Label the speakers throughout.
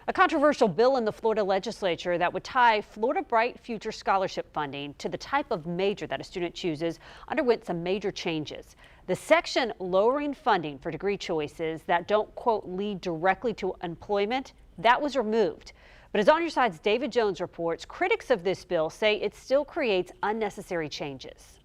Speaker 1: A controversial bill in the Florida legislature that would tie Florida Bright Future scholarship funding to the type of major that a student chooses underwent some major changes. The section lowering funding for degree choices that don't, quote, lead directly to employment, that was removed. But as On Your Side's David Jones reports, critics of this bill say it still creates unnecessary changes.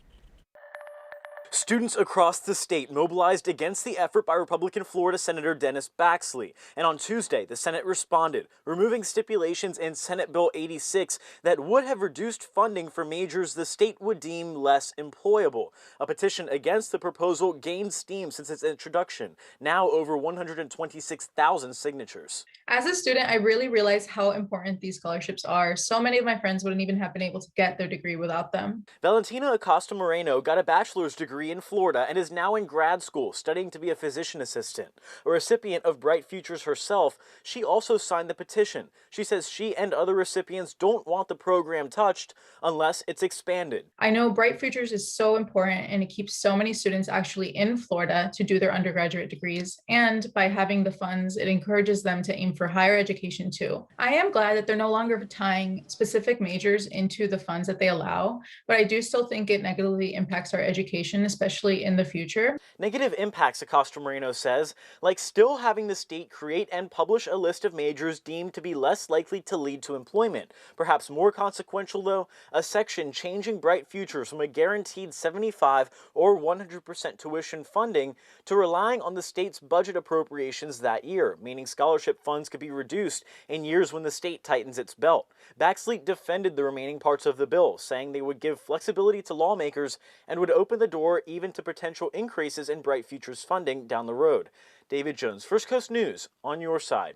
Speaker 2: Students across the state mobilized against the effort by Republican Florida Senator Dennis Baxley, and on Tuesday, the Senate responded, removing stipulations in Senate Bill 86 that would have reduced funding for majors the state would deem less employable. A petition against the proposal gained steam since its introduction, now over 126,000 signatures.
Speaker 3: As a student, I really realized how important these scholarships are. So many of my friends wouldn't even have been able to get their degree without them.
Speaker 2: Valentina Acosta Moreno got a bachelor's degree in Florida and is now in grad school studying to be a physician assistant. A recipient of Bright Futures herself, she also signed the petition. She says she and other recipients don't want the program touched unless it's expanded.
Speaker 3: I know Bright Futures is so important and it keeps so many students actually in Florida to do their undergraduate degrees. And by having the funds, it encourages them to aim for higher education too. I am glad that they're no longer tying specific majors into the funds that they allow, but I do still think it negatively impacts our education, especially in the future.
Speaker 2: Negative impacts, Acosta Moreno says, like still having the state create and publish a list of majors deemed to be less likely to lead to employment. Perhaps more consequential, though, a section changing Bright Futures from a guaranteed 75 or 100% tuition funding to relying on the state's budget appropriations that year, meaning scholarship funds could be reduced in years when the state tightens its belt. Baxley defended the remaining parts of the bill, saying they would give flexibility to lawmakers and would open the door even to potential increases in Bright Futures funding down the road. David Jones, First Coast News, on your side.